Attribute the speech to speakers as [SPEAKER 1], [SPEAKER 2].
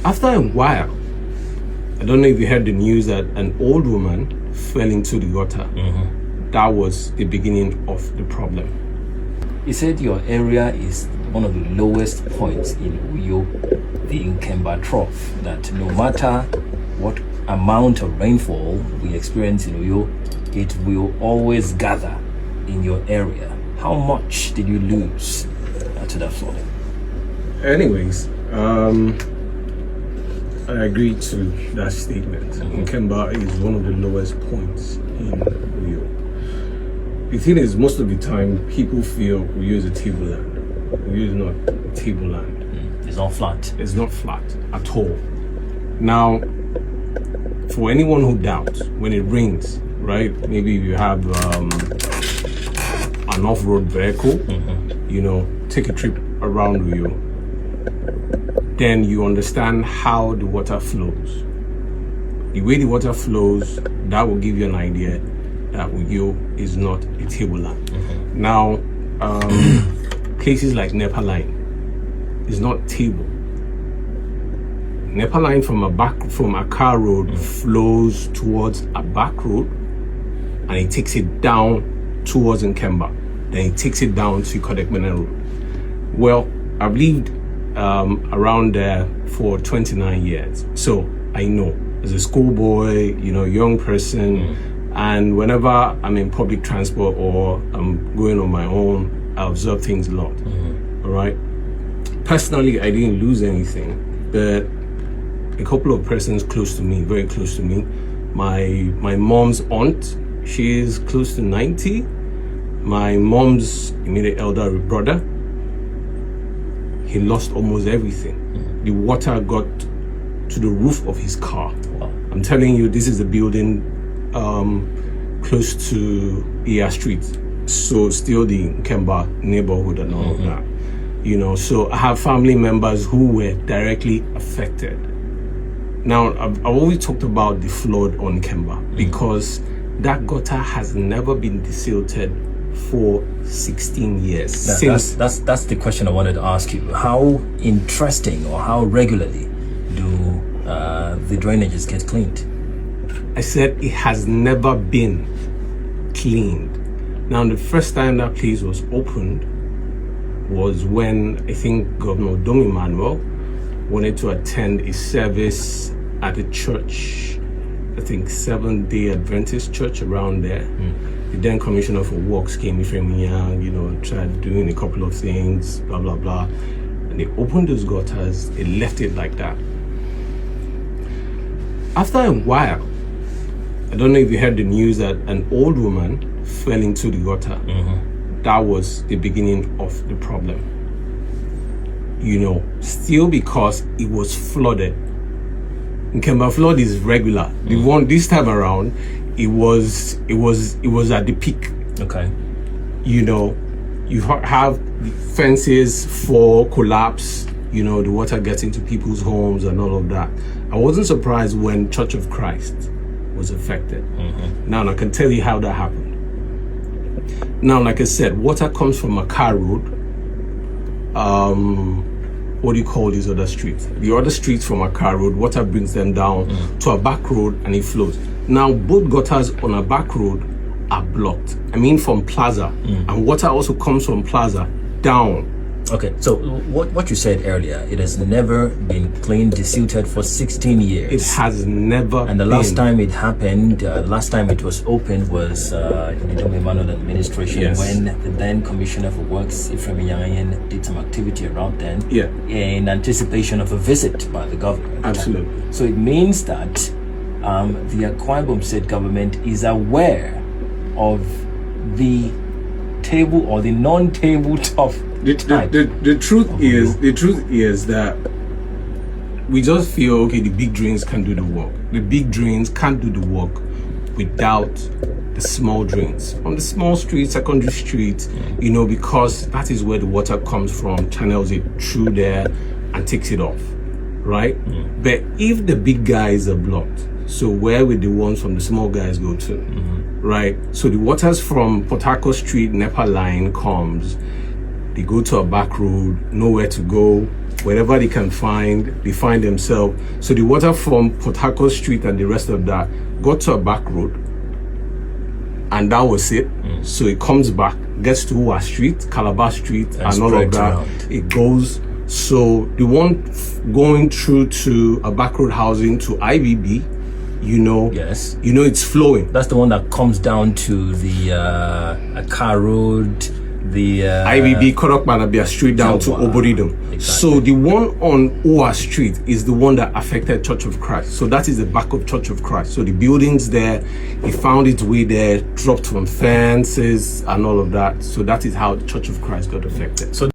[SPEAKER 1] After a while, I don't know if you heard the news that an old woman fell into the gutter. That was the beginning of the problem.
[SPEAKER 2] You said your area is one of the lowest points in Uyo, the Nkemba Trough, that no matter what amount of rainfall we experience in Uyo, it will always gather in your area. How much did you lose to that flooding?
[SPEAKER 1] Anyways, I agree to that statement. Nkemba is one of the lowest points in Uyo. The thing is, most of the time, people feel Uyo is a tableland. Uyo is not a tableland.
[SPEAKER 2] It's not flat.
[SPEAKER 1] It's not flat at all. Now, for anyone who doubts, when it rains, right? Maybe if you have an off-road vehicle, take a trip around Uyo, then you understand how the water flows. The way the water flows, that will give you an idea that Uyo is not a tableland. Now, places like Nepa Line is not table. Nepa Line from Abak Road flows towards Abak Road, and it takes it down towards Nkemba. Then it takes it down to Okodi Okodi Road. Well, I've lived around there for 29 years, so I know. As a schoolboy, young person, and whenever I'm in public transport or I'm going on my own, I observe things a lot. All right. Personally, I didn't lose anything, but a couple of persons close to me, very close to me. My mom's aunt, she is close to 90. My mom's immediate elder brother, he lost almost everything. The water got to the roof of his car. Wow. I'm telling you, this is a building close to Iya Street, so still the Nkemba neighborhood and all of that. So I have family members who were directly affected. Now, I've always talked about the flood on Nkemba because that gutter has never been desilted for 16 years.
[SPEAKER 2] That's the question I wanted to ask you. How interesting or how regularly do the drainages get cleaned?
[SPEAKER 1] I said it has never been cleaned. Now, the first time that place was opened was when I think Governor Dom Emmanuel wanted to attend a service at a church, I think Seventh-day Adventist church around there. The then Commissioner for Works came, Simeon, tried doing a couple of things, blah, blah, blah. And they opened those gutters, they left it like that. After a while, I don't know if you heard the news that an old woman fell into the gutter. That was the beginning of the problem. Still because it was flooded. Nkemba flood is regular. The one this time around, it was at the peak.
[SPEAKER 2] Okay.
[SPEAKER 1] You have the fences for collapse. The water gets into people's homes and all of that. I wasn't surprised when Church of Christ was affected. Now I can tell you how that happened. Now, like I said, water comes from Abak Road. What do you call these other streets? The other streets from Abak Road, water brings them down to Abak Road and it flows. Now, both gutters on Abak Road are blocked. I mean, from Plaza, and water also comes from Plaza down.
[SPEAKER 2] Okay, so what you said earlier, it has never been cleaned, desilted for 16 years.
[SPEAKER 1] It has never
[SPEAKER 2] And the last time it happened, last time it was opened was in the Dom Emmanuel administration, when the then Commissioner for Works, Simeon, did some activity around then in anticipation of a visit by the government.
[SPEAKER 1] Absolutely.
[SPEAKER 2] So it means that the Akwa Ibom State government is aware of the table or the non-tabletop.
[SPEAKER 1] The truth is that we just feel, okay, the big drains can do the work. The big drains can't do the work without the small drains. On the small streets, secondary streets, because that is where the water comes from, channels it through there and takes it off, right? But if the big guys are blocked, so where would the ones from the small guys go to, right? So the waters from Port Harcourt Street, Nepa Line comes, they go to Abak Road, nowhere to go. wherever they can find, they find themselves. So the water from Port Harcourt Street and the rest of that got to Abak Road, and that was it. So it comes back, gets to Uwa Street, Calabar Street, and all of that.
[SPEAKER 2] Around.
[SPEAKER 1] It goes. So the one going through to Abak Road housing to IBB,
[SPEAKER 2] Yes.
[SPEAKER 1] It's flowing.
[SPEAKER 2] That's the one that comes down to the Abak Road, the
[SPEAKER 1] IBB, Kodokmanabia Street down to
[SPEAKER 2] Jawa.
[SPEAKER 1] Oboridom.
[SPEAKER 2] Exactly.
[SPEAKER 1] So the one on Uwa Street is the one that affected Church of Christ. So that is the back of Church of Christ. So the buildings there, it found its way there, dropped from fences and all of that. So that is how the Church of Christ got affected.
[SPEAKER 2] So